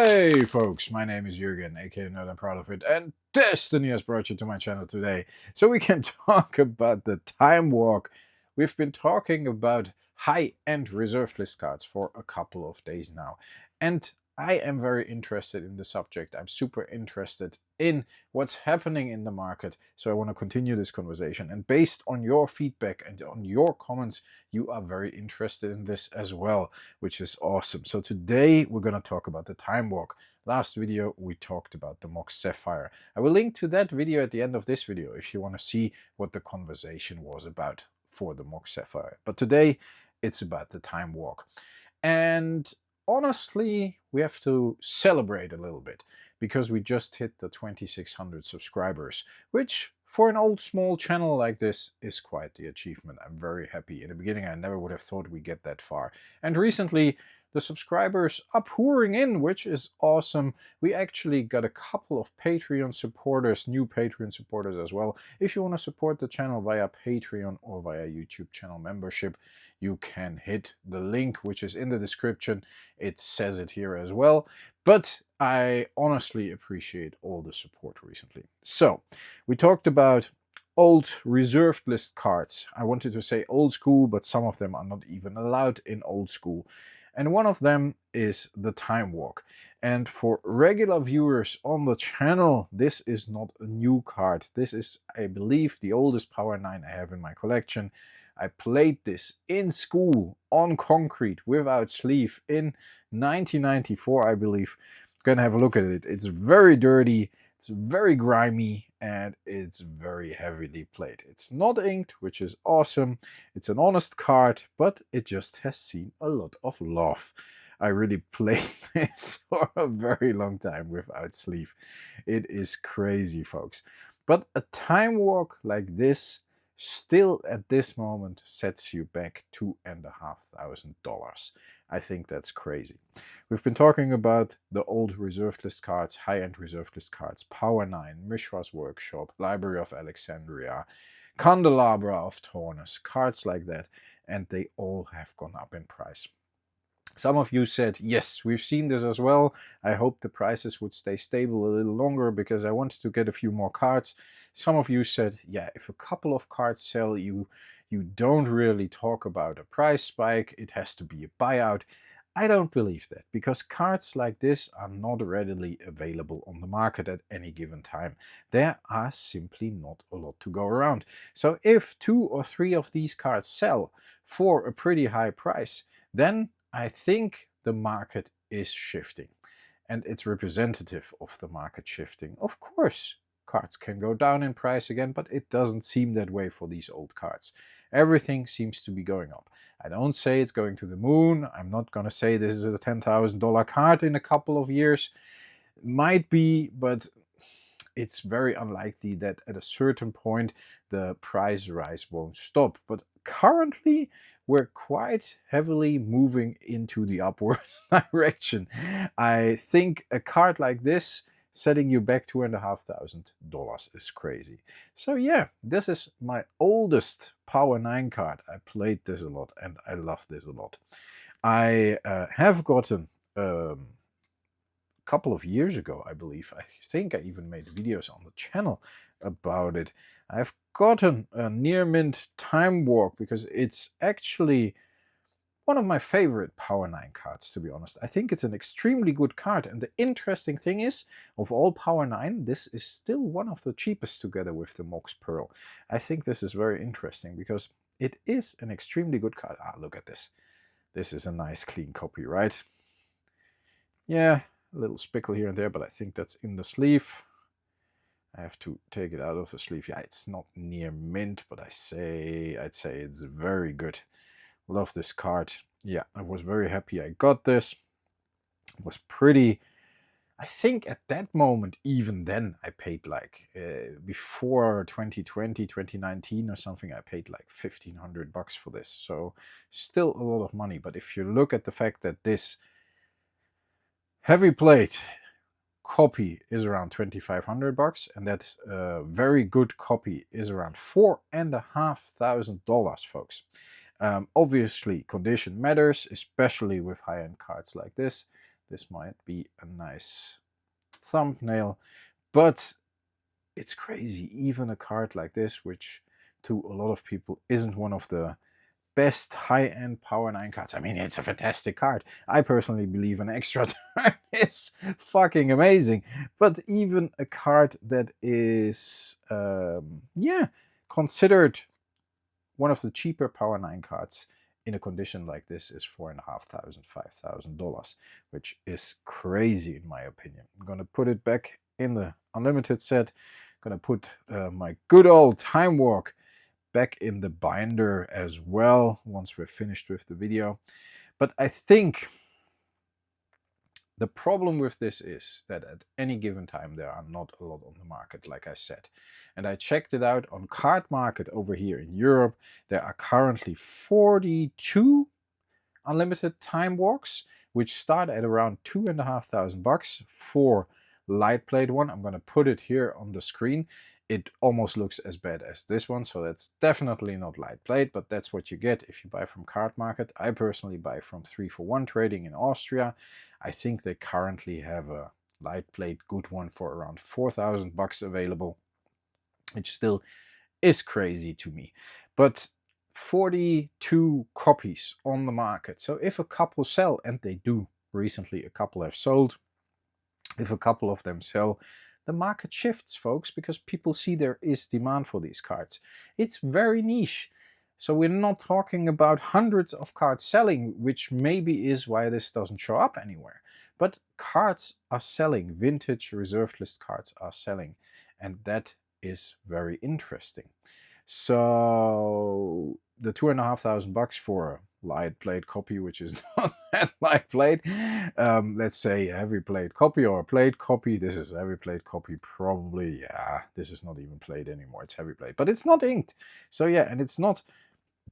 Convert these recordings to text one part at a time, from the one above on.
Hey folks, my name is Jürgen, aka NerdAndProudOfIt, and Destiny has brought you to my channel today so we can talk about the Time Walk. We've been talking about high-end reserved list cards for a couple of days now, and I am very interested in the subject. I'm super interested in what's happening in the market, so I want to continue this conversation. And based on your feedback and on your comments, you are very interested in this as well, which is awesome. So today we're going to talk about the Time Walk. Last video we talked about the Mox Sapphire. I will link to that video at the end of this video if you want to see what the conversation was about for the Mox Sapphire. But today it's about the Time Walk. And honestly, we have to celebrate a little bit because we just hit the 2600 subscribers, which for an old small channel like this is quite the achievement. I'm very happy. In the beginning, I never would have thought we'd get that far. And recently, the subscribers are pouring in, which is awesome. We actually got a couple of Patreon supporters, new Patreon supporters as well. If you want to support the channel via Patreon or via YouTube channel membership, you can hit the link, which is in the description. It says it here as well. But I honestly appreciate all the support recently. So, we talked about old reserved list cards. I wanted to say old school, but some of them are not even allowed in old school. And one of them is the Time Walk. And for regular viewers on the channel, this is not a new card. This is, I believe, the oldest Power 9 I have in my collection. I played this in school on concrete without sleeve in 1994, I believe. Gonna have a look at it. It's very dirty, it's very grimy, and it's very heavily played. It's not inked, which is awesome. It's an honest card, but it just has seen a lot of love. I really played this for a very long time without sleeve. It is crazy, folks. But a Time Walk like this still at this moment sets you back $2,500. I think that's crazy. We've been talking about the old reserved list cards, high-end reserved list cards, Power 9, Mishra's Workshop, Library of Alexandria, Candelabra of Taurus, cards like that, and they all have gone up in price. Some of you said, yes, we've seen this as well. I hope the prices would stay stable a little longer because I wanted to get a few more cards. Some of you said, yeah, if a couple of cards sell, you don't really talk about a price spike. It has to be a buyout. I don't believe that because cards like this are not readily available on the market at any given time. There are simply not a lot to go around. So if 2 or 3 of these cards sell for a pretty high price, then I think the market is shifting, and it's representative of the market shifting. Of course, cards can go down in price again, but it doesn't seem that way for these old cards. Everything seems to be going up. I don't say it's going to the moon. I'm not going to say this is a $10,000 card in a couple of years. Might be, but it's very unlikely that at a certain point the price rise won't stop. But currently, we're quite heavily moving into the upward direction. I think a card like this setting you back $2,500 is crazy. So yeah, this is my oldest Power 9 card. I played this a lot and I love this a lot. I have gotten a couple of years ago, I believe. I think I even made videos on the channel about it. I've gotten a near mint Time Walk because it's actually one of my favorite Power 9 cards, to be honest. I think it's an extremely good card, and the interesting thing is, of all Power 9, this is still one of the cheapest together with the Mox Pearl. I think this is very interesting because it is an extremely good card. Ah, look at this. This is a nice clean copy, right? Yeah, a little spickle here and there, but I think that's in the sleeve. I have to take it out of the sleeve. Yeah, it's not near mint, but I'd say it's very good. Love this card. Yeah, I was very happy I got this. It was pretty. I think at that moment, even then, I paid like, before 2020, 2019 or something, I paid like $1,500 for this. So still a lot of money. But if you look at the fact that this heavy plate copy is around $2,500, and that very good copy is around $4,500, folks. Obviously, condition matters, especially with high-end cards like this. This might be a nice thumbnail, but it's crazy. Even a card like this, which to a lot of people isn't one of the best high-end Power 9 cards. I mean, it's a fantastic card. I personally believe an extra turn is fucking amazing. But even a card that is, yeah, considered one of the cheaper Power 9 cards in a condition like this is $4,500, $5,000, which is crazy in my opinion. I'm going to put it back in the Unlimited set. I'm going to put my good old Time Walk back in the binder as well once we're finished with the video. But I think the problem with this is that at any given time there are not a lot on the market, like I said. And I checked it out on Card Market over here in Europe. There are currently 42 unlimited Time Walks, which start at around $2,500 for light plate one. I'm going to put it here on the screen. It almost looks as bad as this one, so that's definitely not light plate, but that's what you get if you buy from Card Market. I personally buy from 3for1 Trading in Austria. I think they currently have a light plate good one for around $4,000 available, which still is crazy to me. But 42 copies on the market. So if a couple sell, and they do, recently a couple have sold, if a couple of them sell, the market shifts, folks, because people see there is demand for these cards. It's very niche. So we're not talking about hundreds of cards selling, which maybe is why this doesn't show up anywhere. But cards are selling. Vintage reserved list cards are selling. And that is very interesting. So the $2,500 for a light plate copy, which is not that light plate, let's say a heavy plate copy or a plate copy. This is a heavy plate copy, probably. Yeah, this is not even plate anymore. It's heavy plate, but it's not inked. So yeah, and it's not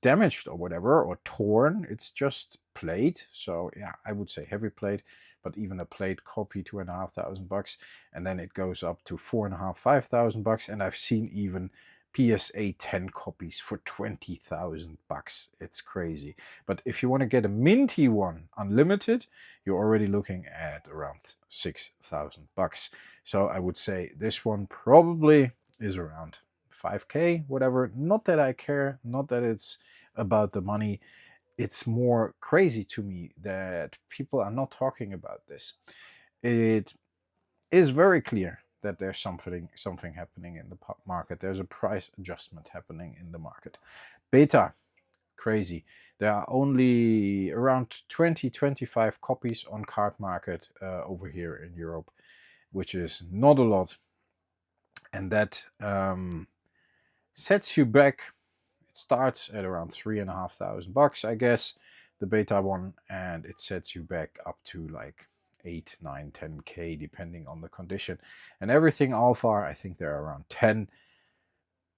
damaged or whatever or torn. It's just plate. So yeah, I would say heavy plate. But even a plate copy, $2,500, and then it goes up to $4,500, $5,000, and I've seen even PSA 10 copies for $20,000. It's crazy. But if you want to get a minty one, unlimited, you're already looking at around $6,000. So I would say this one probably is around 5K, whatever. Not that I care, not that it's about the money. It's more crazy to me that people are not talking about this. It is very clear that there's something happening in the market. There's a price adjustment happening in the market. Beta, crazy. There are only around 20-25 copies on Card Market over here in Europe, which is not a lot. And that sets you back. It starts at around $3,500, I guess, the beta one, and it sets you back up to like 8, 9, 10K depending on the condition. And everything alpha, I think they're around 10,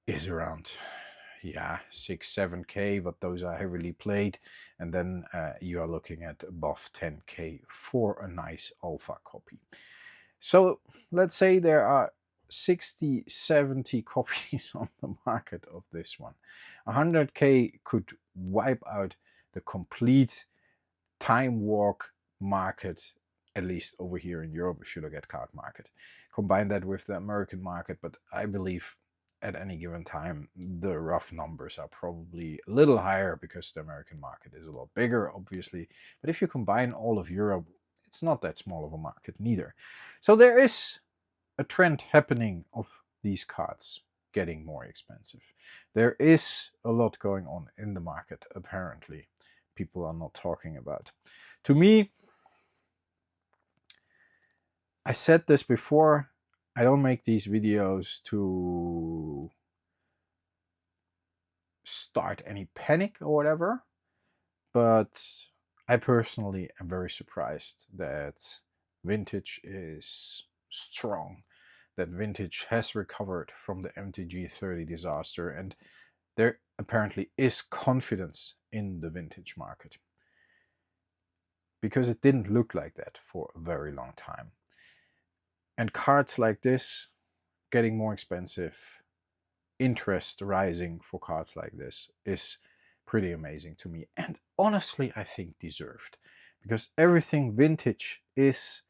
is around, yeah, 6, 7K, but those are heavily played. And then you are looking at above 10K for a nice alpha copy. So let's say there are 60, 70 copies on the market of this one. 100K could wipe out the complete Time Walk market, at least over here in Europe, if you look at Card Market. Combine that with the American market, but I believe at any given time, the rough numbers are probably a little higher because the American market is a lot bigger, obviously. But if you combine all of Europe, it's not that small of a market neither. So there is a trend happening of these cards getting more expensive. There is a lot going on in the market, apparently. People are not talking about. To me, I said this before, I don't make these videos to start any panic or whatever, but I personally am very surprised that Vintage is strong, that Vintage has recovered from the MTG 30 disaster, and there apparently is confidence in the Vintage market. Because it didn't look like that for a very long time. And cards like this getting more expensive, interest rising for cards like this is pretty amazing to me. And honestly, I think deserved. because everything vintage is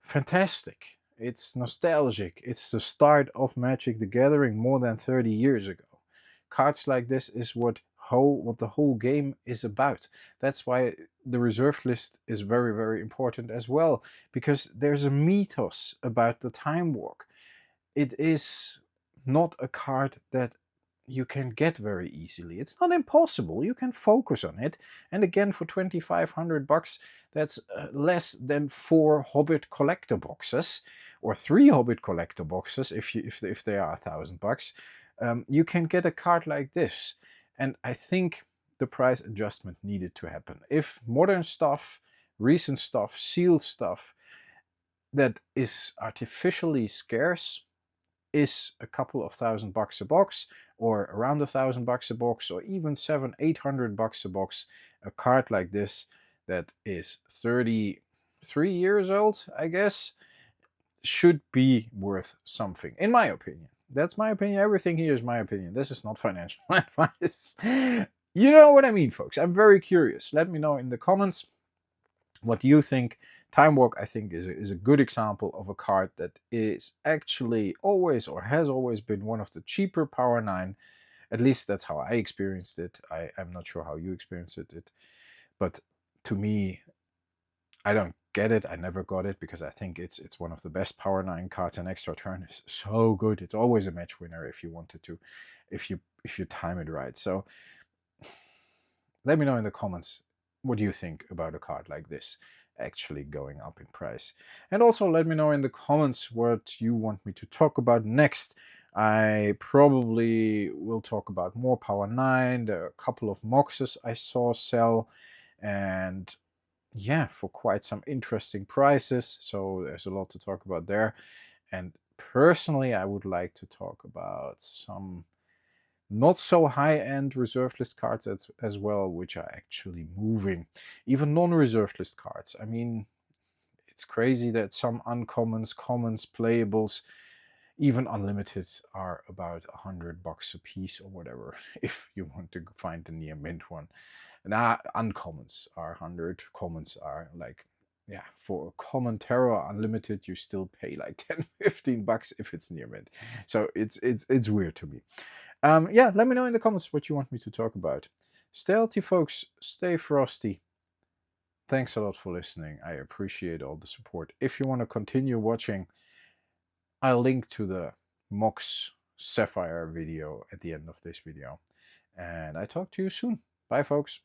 fantastic. It's nostalgic. It's the start of Magic the Gathering more than 30 years ago. Cards like this is what the whole game is about. That's why the reserved list is very, very important as well, because there's a mythos about the Time Walk. It is not a card that you can get very easily. It's not impossible. You can focus on it. And again, for 2,500 bucks, that's less than 4 Hobbit collector boxes, or 3 Hobbit collector boxes if they are 1,000 bucks. You can get a card like this. And I think the price adjustment needed to happen. If modern stuff, recent stuff, sealed stuff that is artificially scarce is a couple of $1,000 a box, or around $1,000 a box, or even $700-800 a box, a card like this that is 33 years old, I guess, should be worth something, in my opinion. That's my opinion. Everything here is my opinion. This is not financial advice. You know what I mean, folks. I'm very curious. Let me know in the comments what you think. Time Walk, I think, is a good example of a card that is actually always, or has always been, one of the cheaper Power 9. At least that's how I experienced it. I'm not sure how you experienced it. But to me, I don't get it. I never got it, because I think it's one of the best Power 9 cards, and Extra Turn is so good. It's always a match winner if you wanted to, if you time it right. So let me know in the comments, what do you think about a card like this actually going up in price? And also let me know in the comments what you want me to talk about next. I probably will talk about more Power 9. There are a couple of Moxes I saw sell, and yeah, for quite some interesting prices. So there's a lot to talk about there. And personally, I would like to talk about some not so high-end reserved list cards as well, which are actually moving. Even non-reserved list cards. I mean, it's crazy that some uncommons, commons, playables, even unlimited, are about $100 a piece or whatever, if you want to find the near mint one. Nah, uncommons are 100, commons are like, yeah, for a common terror unlimited, you still pay like 10-15 bucks if it's near mint. So it's weird to me. Yeah, let me know in the comments what you want me to talk about. Stay healthy, folks. Stay frosty. Thanks a lot for listening. I appreciate all the support. If you want to continue watching, I'll link to the Mox Sapphire video at the end of this video. And I talk to you soon. Bye, folks.